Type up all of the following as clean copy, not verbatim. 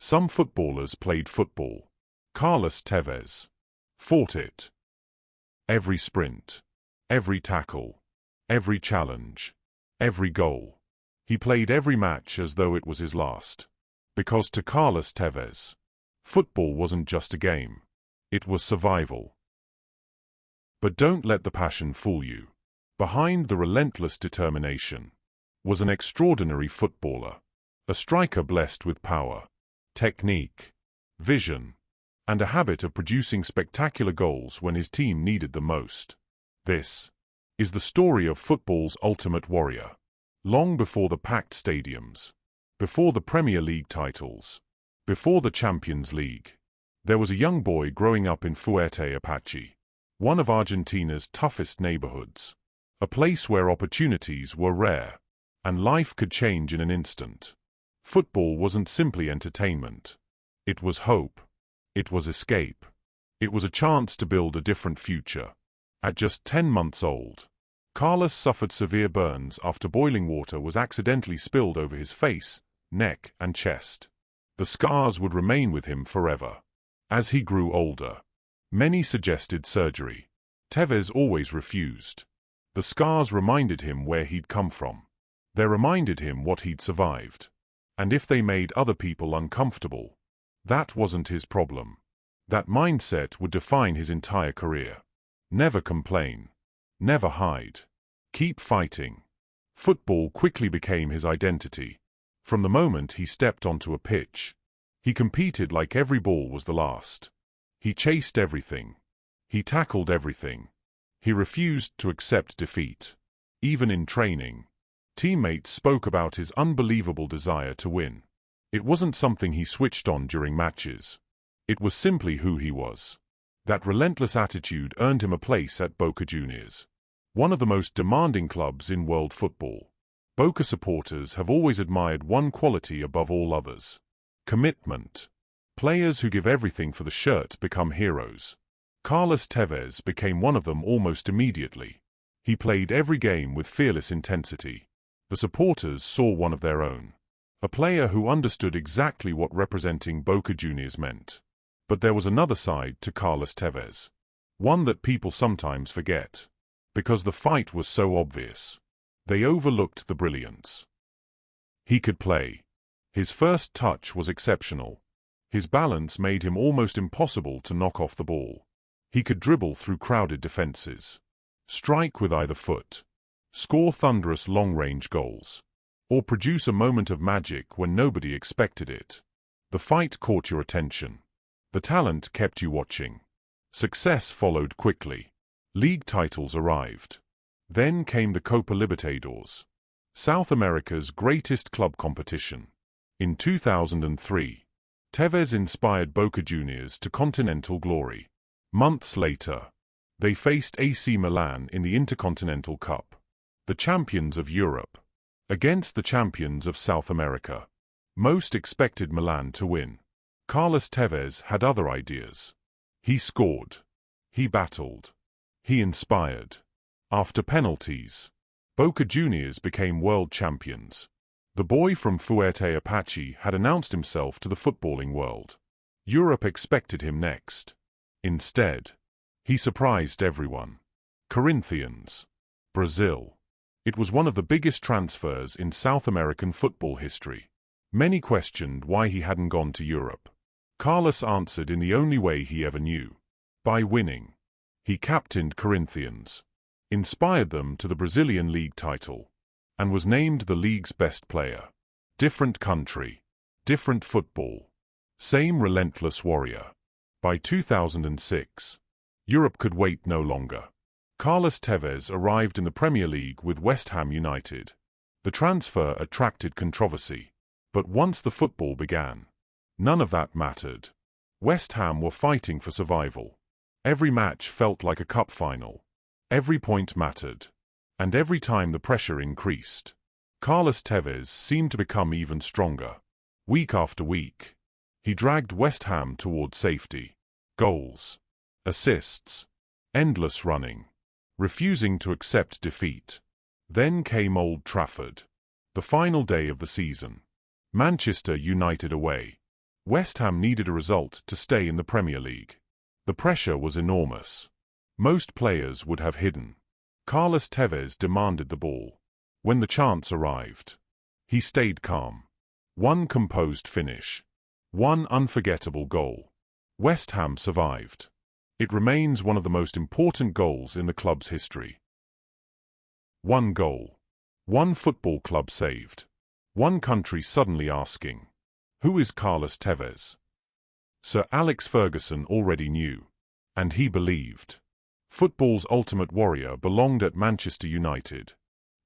Some footballers played football. Carlos Tevez fought it. Every sprint, every tackle, every challenge, every goal. He played every match as though it was his last. Because to Carlos Tevez, football wasn't just a game. It was survival. But don't let the passion fool you. Behind the relentless determination was an extraordinary footballer, a striker blessed with power, technique, vision, and a habit of producing spectacular goals when his team needed them most. This is the story of football's ultimate warrior. Long before the packed stadiums, before the Premier League titles, before the Champions League, there was a young boy growing up in Fuerte Apache, one of Argentina's toughest neighborhoods, a place where opportunities were rare, and life could change in an instant. Football wasn't simply entertainment. It was hope. It was escape. It was a chance to build a different future. At just 10 months old, Carlos suffered severe burns after boiling water was accidentally spilled over his face, neck, and chest. The scars would remain with him forever. As he grew older, many suggested surgery. Tevez always refused. The scars reminded him where he'd come from. They reminded him what he'd survived. And if they made other people uncomfortable, that wasn't his problem. That mindset would define his entire career. Never complain. Never hide. Keep fighting. Football quickly became his identity. From the moment he stepped onto a pitch, he competed like every ball was the last. He chased everything. He tackled everything. He refused to accept defeat. Even in training, teammates spoke about his unbelievable desire to win. It wasn't something he switched on during matches. It was simply who he was. That relentless attitude earned him a place at Boca Juniors, one of the most demanding clubs in world football. Boca supporters have always admired one quality above all others: commitment. Players who give everything for the shirt become heroes. Carlos Tevez became one of them almost immediately. He played every game with fearless intensity. The supporters saw one of their own. A player who understood exactly what representing Boca Juniors meant. But there was another side to Carlos Tevez. One that people sometimes forget. Because the fight was so obvious, they overlooked the brilliance. He could play. His first touch was exceptional. His balance made him almost impossible to knock off the ball. He could dribble through crowded defenses, strike with either foot, score thunderous long-range goals, or produce a moment of magic when nobody expected it. The fight caught your attention. The talent kept you watching. Success followed quickly. League titles arrived. Then came the Copa Libertadores, South America's greatest club competition. In 2003, Tevez inspired Boca Juniors to continental glory. Months later, they faced AC Milan in the Intercontinental Cup, the champions of Europe, against the champions of South America. Most expected Milan to win. Carlos Tevez had other ideas. He scored. He battled. He inspired. After penalties, Boca Juniors became world champions. The boy from Fuerte Apache had announced himself to the footballing world. Europe expected him next. Instead, he surprised everyone. Corinthians. Brazil. It was one of the biggest transfers in South American football history. Many questioned why he hadn't gone to Europe. Carlos answered in the only way he ever knew: by winning. He captained Corinthians, inspired them to the Brazilian league title, and was named the league's best player. Different country, different football, same relentless warrior. By 2006, Europe could wait no longer. Carlos Tevez arrived in the Premier League with West Ham United. The transfer attracted controversy, but once the football began, none of that mattered. West Ham were fighting for survival. Every match felt like a cup final. Every point mattered. And every time the pressure increased, Carlos Tevez seemed to become even stronger. Week after week, he dragged West Ham toward safety. Goals, assists, endless running, refusing to accept defeat. Then came Old Trafford, the final day of the season. Manchester United away. West Ham needed a result to stay in the Premier League. The pressure was enormous. Most players would have hidden. Carlos Tevez demanded the ball. When the chance arrived, he stayed calm. One composed finish. One unforgettable goal. West Ham survived. It remains one of the most important goals in the club's history. One goal. One football club saved. One country suddenly asking, who is Carlos Tevez? Sir Alex Ferguson already knew. And he believed. Football's ultimate warrior belonged at Manchester United.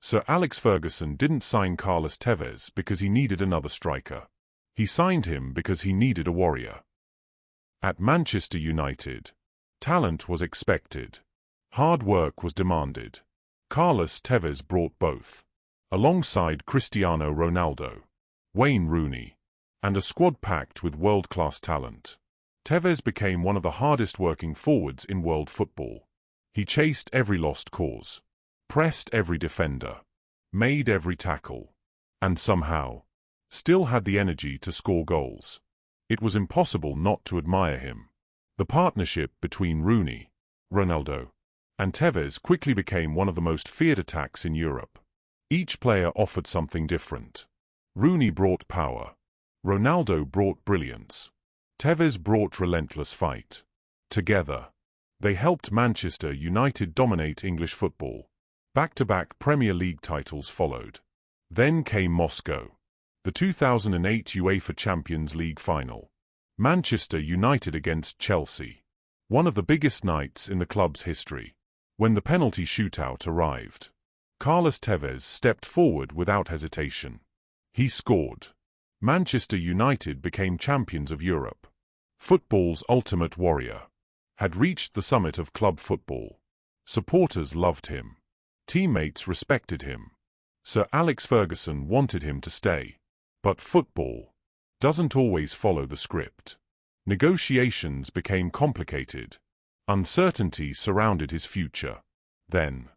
Sir Alex Ferguson didn't sign Carlos Tevez because he needed another striker. He signed him because he needed a warrior. At Manchester United, talent was expected. Hard work was demanded. Carlos Tevez brought both. Alongside Cristiano Ronaldo, Wayne Rooney, and a squad packed with world-class talent, Tevez became one of the hardest-working forwards in world football. He chased every lost cause, pressed every defender, made every tackle, and somehow, still had the energy to score goals. It was impossible not to admire him. The partnership between Rooney, Ronaldo, and Tevez quickly became one of the most feared attacks in Europe. Each player offered something different. Rooney brought power. Ronaldo brought brilliance. Tevez brought relentless fight. Together, they helped Manchester United dominate English football. Back-to-back Premier League titles followed. Then came Moscow, the 2008 UEFA Champions League final. Manchester United against Chelsea. One of the biggest nights in the club's history. When the penalty shootout arrived, Carlos Tevez stepped forward without hesitation. He scored. Manchester United became champions of Europe. Football's ultimate warrior had reached the summit of club football. Supporters loved him. Teammates respected him. Sir Alex Ferguson wanted him to stay. But football doesn't always follow the script. Negotiations became complicated. Uncertainty surrounded his future. Then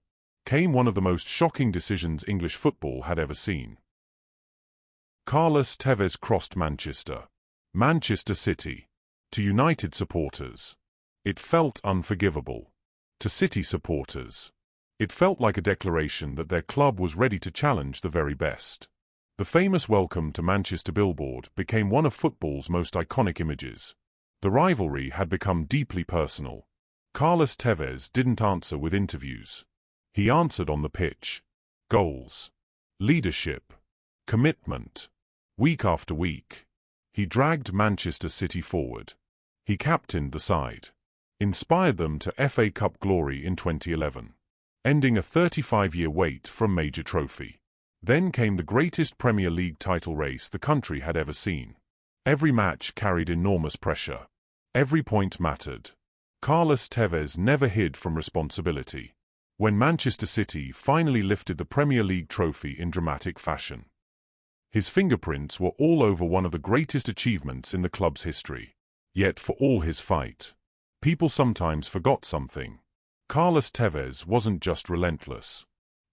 came one of the most shocking decisions English football had ever seen. Carlos Tevez crossed Manchester City. To United supporters, it felt unforgivable. To City supporters, it felt like a declaration that their club was ready to challenge the very best. The famous welcome to Manchester billboard became one of football's most iconic images. The rivalry had become deeply personal. Carlos Tevez didn't answer with interviews. He answered on the pitch. Goals, leadership, commitment. Week after week, he dragged Manchester City forward. He captained the side, inspired them to FA Cup glory in 2011, ending a 35-year wait for a major trophy. Then came the greatest Premier League title race the country had ever seen. Every match carried enormous pressure. Every point mattered. Carlos Tevez never hid from responsibility. When Manchester City finally lifted the Premier League trophy in dramatic fashion, his fingerprints were all over one of the greatest achievements in the club's history. Yet for all his fight, people sometimes forgot something. Carlos Tevez wasn't just relentless.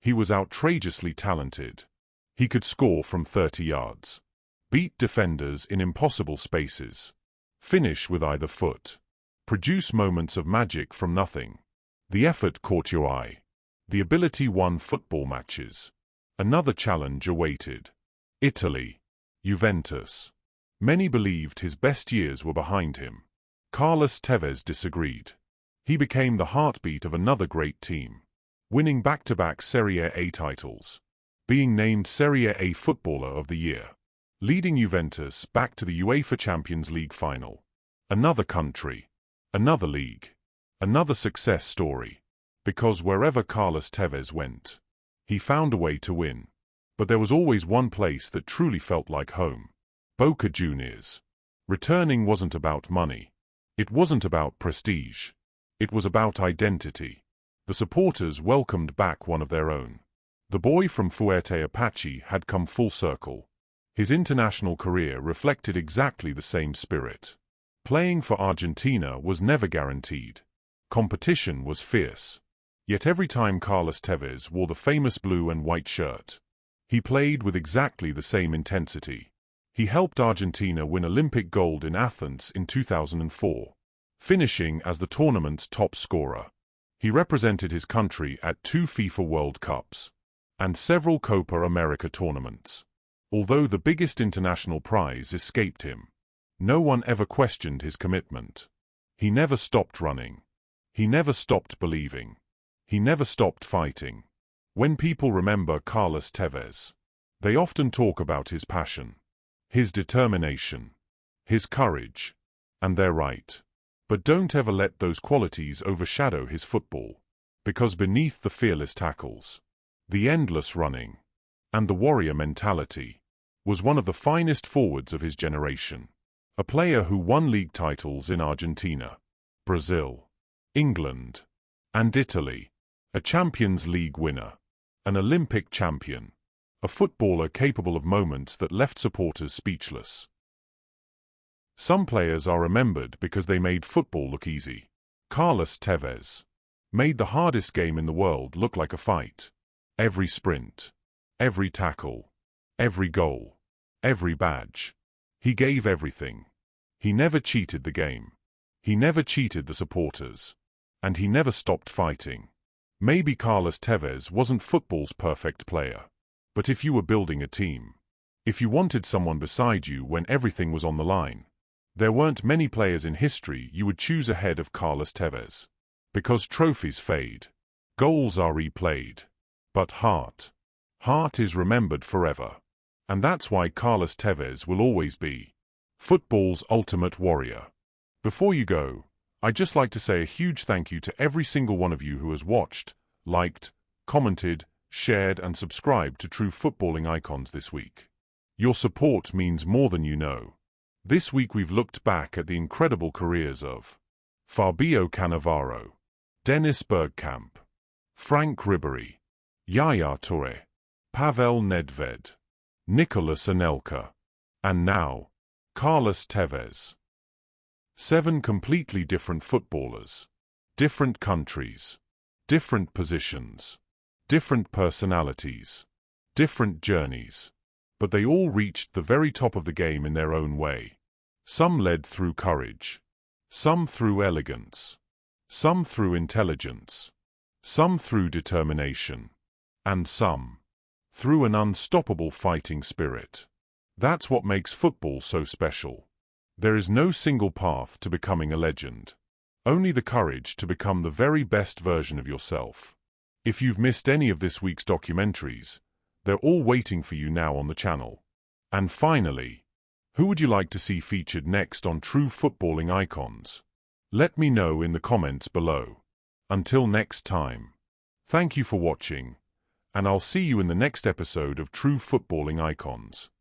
He was outrageously talented. He could score from 30 yards, beat defenders in impossible spaces, finish with either foot, produce moments of magic from nothing. The effort caught your eye. The ability won football matches. Another challenge awaited. Italy. Juventus. Many believed his best years were behind him. Carlos Tevez disagreed. He became the heartbeat of another great team, winning back-to-back Serie A titles, being named Serie A Footballer of the Year, leading Juventus back to the UEFA Champions League final. Another country, another league, another success story. Because wherever Carlos Tevez went, he found a way to win. But there was always one place that truly felt like home. Boca Juniors. Returning wasn't about money. It wasn't about prestige. It was about identity. The supporters welcomed back one of their own. The boy from Fuerte Apache had come full circle. His international career reflected exactly the same spirit. Playing for Argentina was never guaranteed. Competition was fierce. Yet every time Carlos Tevez wore the famous blue and white shirt, he played with exactly the same intensity. He helped Argentina win Olympic gold in Athens in 2004, finishing as the tournament's top scorer. He represented his country at 2 FIFA World Cups and several Copa America tournaments. Although the biggest international prize escaped him, no one ever questioned his commitment. He never stopped running. He never stopped believing. He never stopped fighting. When people remember Carlos Tevez, they often talk about his passion, his determination, his courage, and they're right. But don't ever let those qualities overshadow his football, because beneath the fearless tackles, the endless running, and the warrior mentality, was one of the finest forwards of his generation. A player who won league titles in Argentina, Brazil, England, and Italy. A Champions League winner, an Olympic champion, a footballer capable of moments that left supporters speechless. Some players are remembered because they made football look easy. Carlos Tevez made the hardest game in the world look like a fight. Every sprint, every tackle, every goal, every badge. He gave everything. He never cheated the game. He never cheated the supporters. And he never stopped fighting. Maybe Carlos Tevez wasn't football's perfect player. But if you were building a team, if you wanted someone beside you when everything was on the line, there weren't many players in history you would choose ahead of Carlos Tevez. Because trophies fade. Goals are replayed. But heart is remembered forever. And that's why Carlos Tevez will always be football's ultimate warrior. Before you go, I'd just like to say a huge thank you to every single one of you who has watched, liked, commented, shared and subscribed to True Footballing Icons this week. Your support means more than you know. This week we've looked back at the incredible careers of Fabio Cannavaro, Dennis Bergkamp, Frank Ribéry, Yaya Touré, Pavel Nedved, Nicolas Anelka, and now, Carlos Tevez. 7 completely different footballers, different countries, different positions, different personalities, different journeys, but they all reached the very top of the game in their own way. Some led through courage, some through elegance, some through intelligence, some through determination, and some through an unstoppable fighting spirit. That's what makes football so special. There is no single path to becoming a legend. Only the courage to become the very best version of yourself. If you've missed any of this week's documentaries, they're all waiting for you now on the channel. And finally, who would you like to see featured next on True Footballing Icons? Let me know in the comments below. Until next time, thank you for watching, and I'll see you in the next episode of True Footballing Icons.